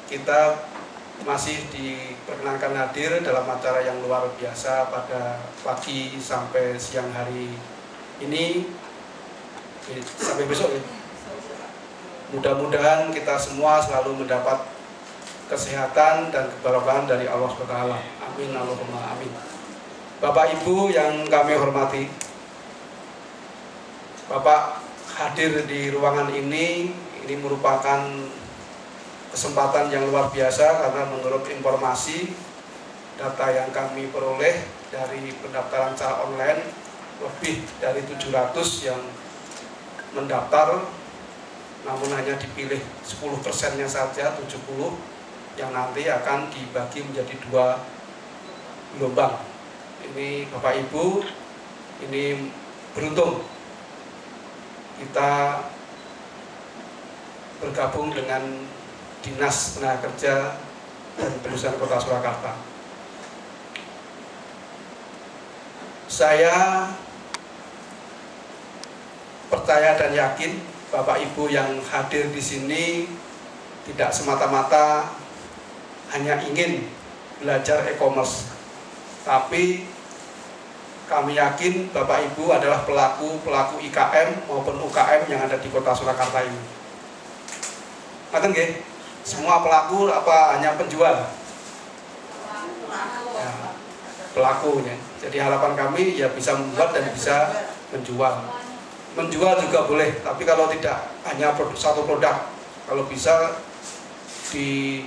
kita masih diperkenankan hadir dalam acara yang luar biasa pada pagi sampai siang hari ini, sampai besok ya. Mudah-mudahan kita semua selalu mendapat kesehatan dan keberkahan dari Allah SWT. Amin, Allahumma amin. Bapak Ibu yang kami hormati, Bapak hadir di ruangan ini merupakan kesempatan yang luar biasa karena menurut informasi data yang kami peroleh dari pendaftaran secara online, lebih dari 700 yang mendaftar, namun hanya dipilih 10%-nya saja, 70 yang nanti akan dibagi menjadi 2 gelombang. Ini Bapak Ibu, ini beruntung kita bergabung dengan Dinas Tenaga Kerja dan Perindustrian Kota Surakarta. Saya percaya dan yakin Bapak Ibu yang hadir di sini tidak semata-mata hanya ingin belajar e-commerce, tapi kami yakin Bapak Ibu adalah pelaku IKM maupun UKM yang ada di Kota Surakarta ini. Ngaten nggih? Semua pelaku apa hanya penjual? Ya, pelakunya. Jadi harapan kami ya bisa membuat dan bisa menjual. Menjual juga boleh, tapi kalau tidak hanya satu produk, kalau bisa di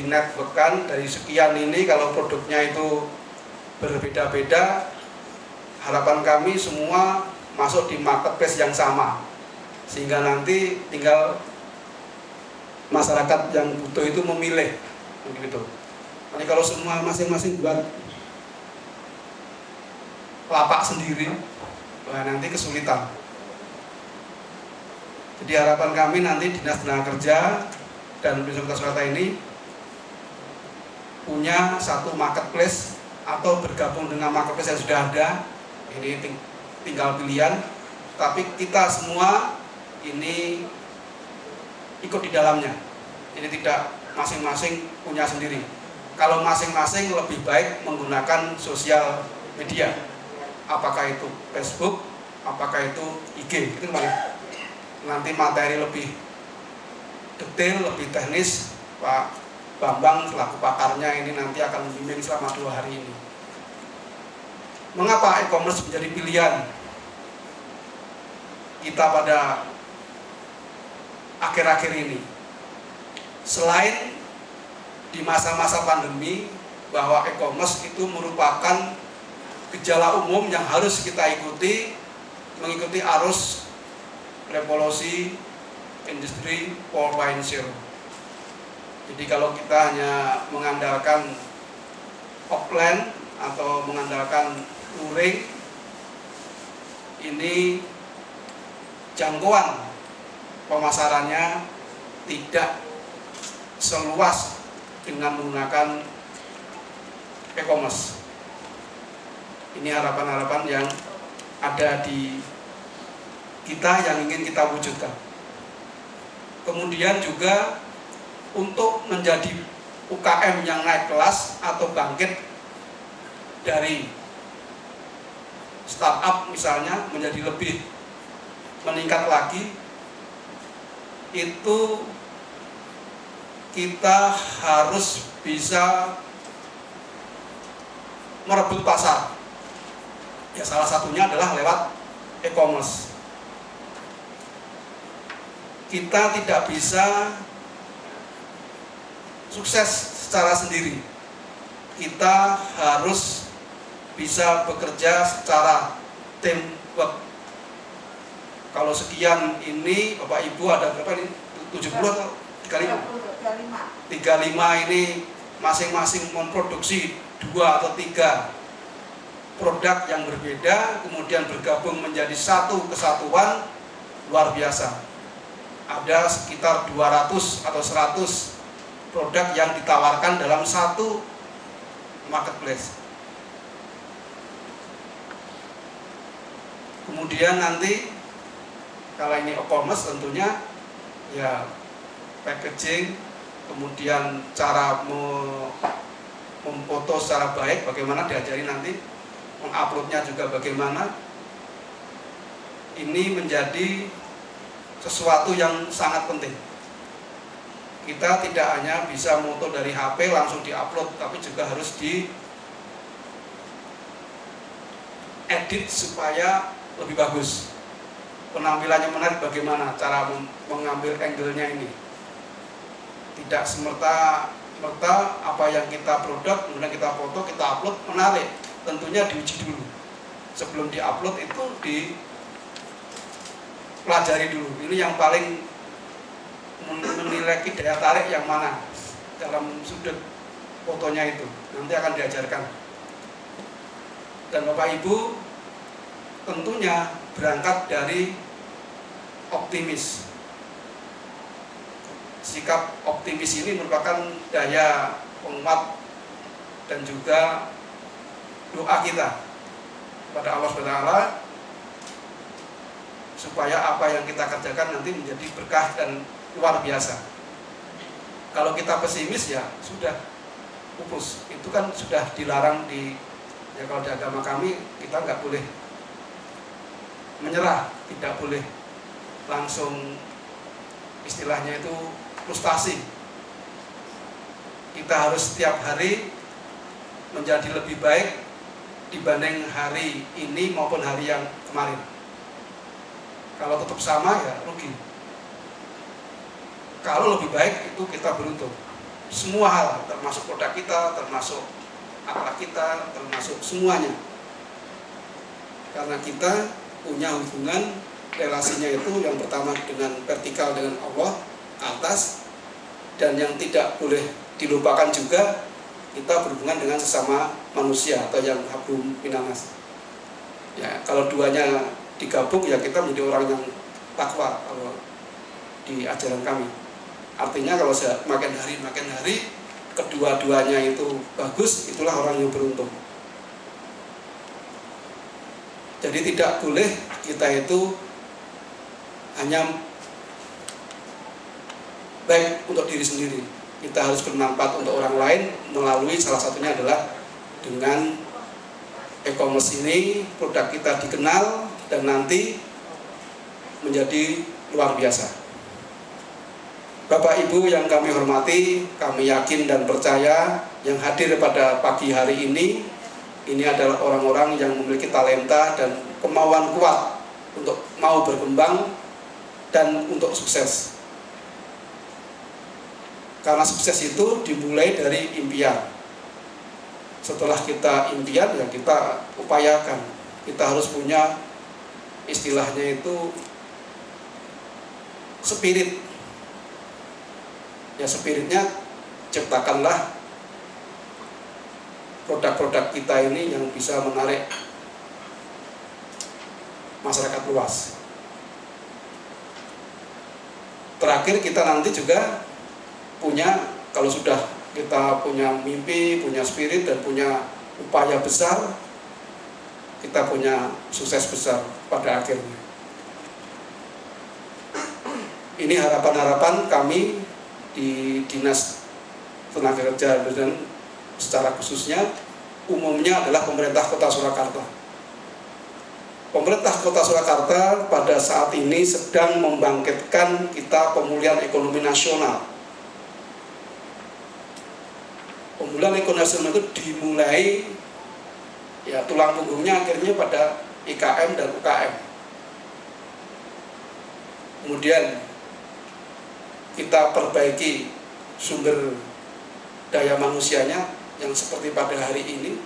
networkkan dari sekian ini, kalau produknya itu berbeda-beda, harapan kami semua masuk di marketplace yang sama, sehingga nanti tinggal masyarakat yang butuh itu memilih begitu. Nanti kalau semua masing-masing buat lapak sendiri, wah nanti kesulitan. Jadi harapan kami nanti Dinas Tenaga Kerja dan Perindustrian Kota Surakarta ini punya satu marketplace atau bergabung dengan marketplace yang sudah ada. Ini tinggal pilihan, tapi kita semua ini ikut di dalamnya. Jadi tidak masing-masing punya sendiri. Kalau masing-masing lebih baik menggunakan sosial media, apakah itu Facebook, apakah itu IG, itu nanti materi lebih detail, lebih teknis, Pak Bambang selaku pakarnya ini nanti akan membimbing selama 2 hari ini. Mengapa e-commerce menjadi pilihan kita pada akhir-akhir ini? Selain di masa-masa pandemi bahwa e-commerce itu merupakan gejala umum yang harus kita ikuti, mengikuti arus revolusi industri 4.0. Jadi kalau kita hanya mengandalkan offline atau mengandalkan luring, ini jangkauan pemasarannya tidak seluas dengan menggunakan e-commerce. Ini harapan-harapan yang ada di kita yang ingin kita wujudkan. Kemudian juga untuk menjadi UKM yang naik kelas atau bangkit dari startup misalnya menjadi lebih meningkat lagi, itu kita harus bisa merebut pasar. Ya salah satunya adalah lewat e-commerce. Kita tidak bisa sukses secara sendiri. Kita harus bisa bekerja secara teamwork. Kalau sekian ini Bapak Ibu ada berapa nih? 70 atau 35? 35 ini masing-masing memproduksi 2 atau 3 produk yang berbeda, kemudian bergabung menjadi satu kesatuan luar biasa. Ada sekitar 200 atau 100 produk yang ditawarkan dalam satu marketplace. Kemudian nanti kalau ini e-commerce tentunya ya packaging, kemudian cara memfoto secara baik, bagaimana diajari nanti, menguploadnya juga bagaimana. Ini menjadi sesuatu yang sangat penting. Kita tidak hanya bisa foto dari HP langsung diupload, tapi juga harus diedit supaya lebih bagus. Penampilannya menarik, bagaimana cara mengambil angle-nya ini. Tidak semerta-merta apa yang kita produk, kemudian kita foto, kita upload, menarik. Tentunya diuji dulu. Sebelum diupload itu dipelajari dulu. Ini yang paling menilai daya tarik yang mana dalam sudut fotonya itu. Nanti akan diajarkan. Dan Bapak Ibu tentunya berangkat dari optimis. Sikap optimis ini merupakan daya penguat dan juga doa kita kepada Allah SWT supaya apa yang kita kerjakan nanti menjadi berkah dan luar biasa. Kalau kita pesimis ya sudah pupus. Itu kan sudah dilarang kalau di agama kami, kita nggak boleh menyerah, tidak boleh langsung istilahnya itu frustasi. Kita harus setiap hari menjadi lebih baik dibanding hari ini maupun hari yang kemarin. Kalau tetap sama ya rugi. Kalau lebih baik itu kita beruntung. Semua hal, termasuk produk kita, termasuk akhlak kita, termasuk semuanya. Karena kita punya hubungan, relasinya itu yang pertama dengan vertikal dengan Allah atas, dan yang tidak boleh dilupakan juga kita berhubungan dengan sesama manusia atau yang hablum minanas. Ya, kalau duanya digabung ya kita menjadi orang yang takwa kalau di ajaran kami. Artinya kalau makin hari kedua-duanya itu bagus, itulah orang yang beruntung. Jadi tidak boleh kita itu hanya baik untuk diri sendiri. Kita harus bermanfaat untuk orang lain melalui salah satunya adalah dengan e-commerce ini, produk kita dikenal dan nanti menjadi luar biasa. Bapak Ibu yang kami hormati, kami yakin dan percaya yang hadir pada pagi hari ini adalah orang-orang yang memiliki talenta dan kemauan kuat untuk mau berkembang dan untuk sukses. Karena sukses itu dimulai dari impian. Setelah kita impian ya kita upayakan. Kita harus punya istilahnya itu spirit. Ya spiritnya ciptakanlah produk-produk kita ini yang bisa menarik masyarakat luas. Terakhir kita nanti juga punya, kalau sudah kita punya mimpi, punya spirit dan punya upaya besar, kita punya sukses besar pada akhirnya. Ini harapan-harapan kami di Dinas Tenaga Kerja dan secara khususnya umumnya adalah pemerintah Kota Surakarta. Pemerintah Kota Surakarta pada saat ini sedang membangkitkan kita pemulihan ekonomi nasional. Pemulihan ekonomi nasional itu dimulai ya tulang punggungnya akhirnya pada IKM dan UKM. Kemudian kita perbaiki sumber daya manusianya yang seperti pada hari ini.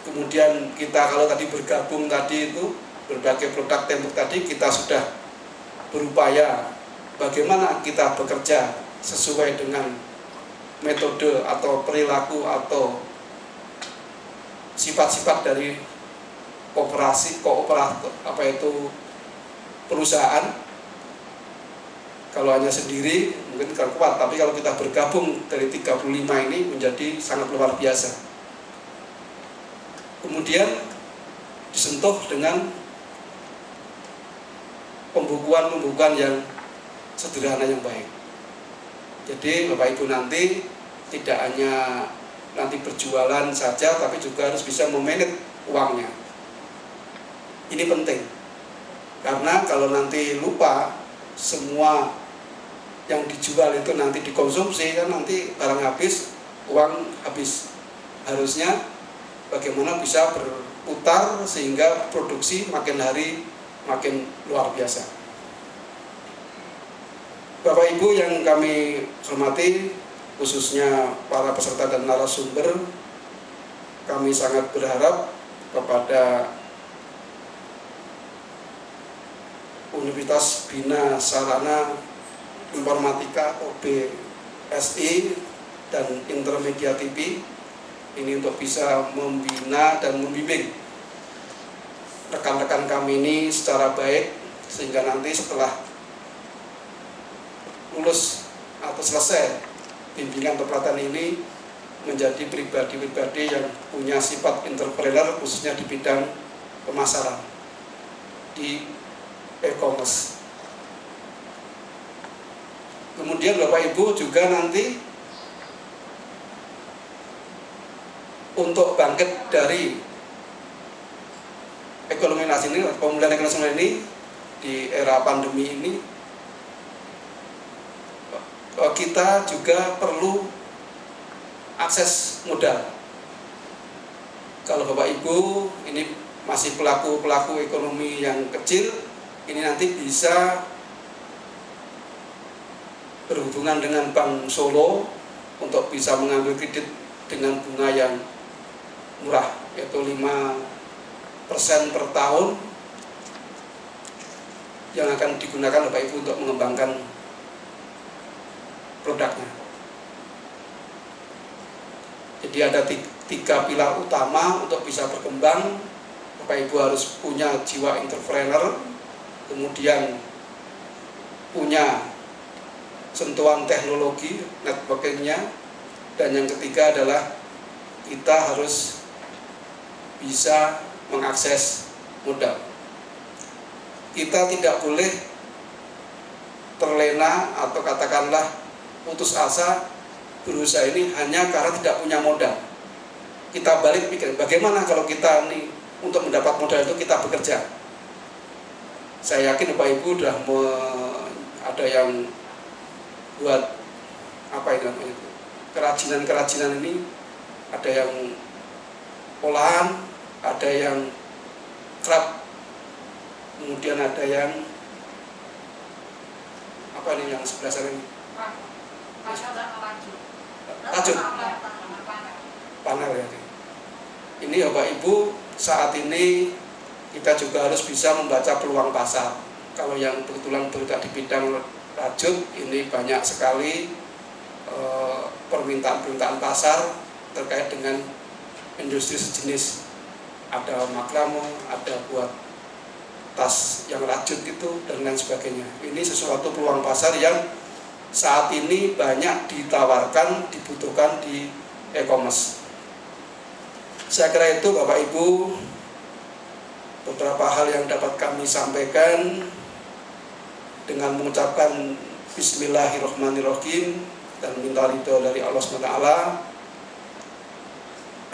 Kemudian kita kalau tadi bergabung tadi itu berbagai produk tembok tadi kita sudah berupaya bagaimana kita bekerja sesuai dengan metode atau perilaku atau sifat-sifat dari kooperatif apa itu perusahaan. Kalau hanya sendiri mungkin kurang kuat, tapi kalau kita bergabung dari 35 ini menjadi sangat luar biasa. Kemudian disentuh dengan pembukuan yang sederhana yang baik. Jadi Bapak Ibu nanti tidak hanya nanti berjualan saja, tapi juga harus bisa memanage uangnya. Ini penting, karena kalau nanti lupa semua yang dijual itu nanti dikonsumsi, kan nanti barang habis, uang habis. Harusnya bagaimana bisa berputar sehingga produksi makin hari makin luar biasa. Bapak Ibu yang kami hormati, khususnya para peserta dan narasumber, kami sangat berharap kepada Universitas Bina Sarana Informatika OBSI dan Intermedia TV ini untuk bisa membina dan membimbing rekan-rekan kami ini secara baik, sehingga nanti setelah lulus atau selesai bimbingan atau pelatihan ini menjadi pribadi-pribadi yang punya sifat entrepreneur, khususnya di bidang pemasaran di e-commerce. Kemudian Bapak Ibu juga nanti untuk bangkit dari ekonomi nasional, pemulihan ekonomi nasional ini di era pandemi ini, kita juga perlu akses modal. Kalau Bapak Ibu ini masih pelaku ekonomi yang kecil, ini nanti bisa berhubungan dengan Bank Solo untuk bisa mengambil kredit dengan bunga yang murah, yaitu 5% per tahun, yang akan digunakan Bapak Ibu untuk mengembangkan produknya. Jadi ada 3 pilar utama untuk bisa berkembang. Bapak Ibu harus punya jiwa entrepreneur, kemudian punya sentuhan teknologi, networkingnya, dan yang ketiga adalah kita harus bisa mengakses modal. Kita tidak boleh terlena atau katakanlah putus asa berusaha ini hanya karena tidak punya modal. Kita balik pikir, bagaimana kalau kita nih untuk mendapat modal itu kita bekerja. Saya yakin Bapak Ibu sudah ada yang buat apa itu namanya, kerajinan ini, ada yang olahan, ada yang craft, kemudian ada yang apa ini yang sebelah sana ini, rajut, panel ya. Ini Bapak Ibu, saat ini kita juga harus bisa membaca peluang pasar. Kalau yang kebetulan bergerak di bidang rajut, ini banyak sekali permintaan pasar terkait dengan industri sejenis. Ada maklamo, ada buat tas yang rajut itu, dan lain sebagainya. Ini sesuatu peluang pasar yang saat ini banyak ditawarkan, dibutuhkan di e-commerce. Saya kira itu Bapak Ibu beberapa hal yang dapat kami sampaikan dengan mengucapkan Bismillahirrahmanirrahim dan minta ridho dari Allah SWT.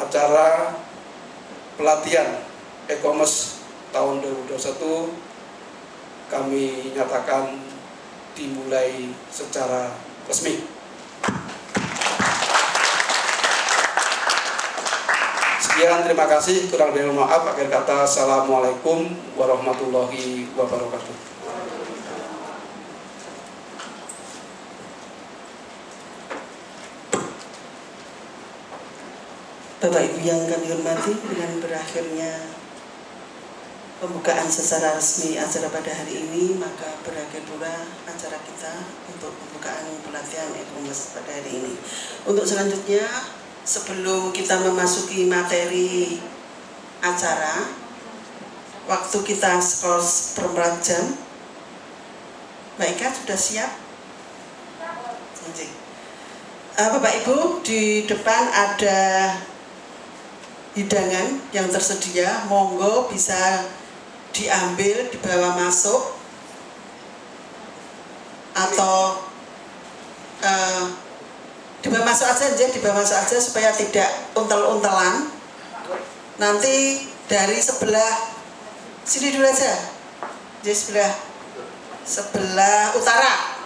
Acara pelatihan e-commerce tahun 2021 kami nyatakan dimulai secara resmi. Sekian, terima kasih. Kurang lebih maaf. Akhir kata, assalamualaikum warahmatullahi wabarakatuh. Bapak Ibu yang kami hormati, dengan berakhirnya pembukaan secara resmi acara pada hari ini, maka berakhir pula acara kita untuk pembukaan pelatihan e-commerce pada hari ini. Untuk selanjutnya, sebelum kita memasuki materi acara, waktu kita seperempat jam. Mbak Ika sudah siap? Bapak Ibu, di depan ada hidangan yang tersedia, monggo bisa diambil, dibawa masuk. atau dibawa masuk aja supaya tidak untel-untelan. Nanti dari sebelah sini dulu aja, di sebelah utara,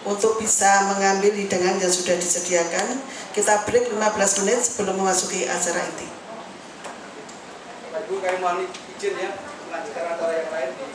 untuk bisa mengambil hidangan yang sudah disediakan. Kita break 15 menit sebelum memasuki acara inti. Bapak Ibu, kami mohon izin ya, melanjutkan acara yang lain di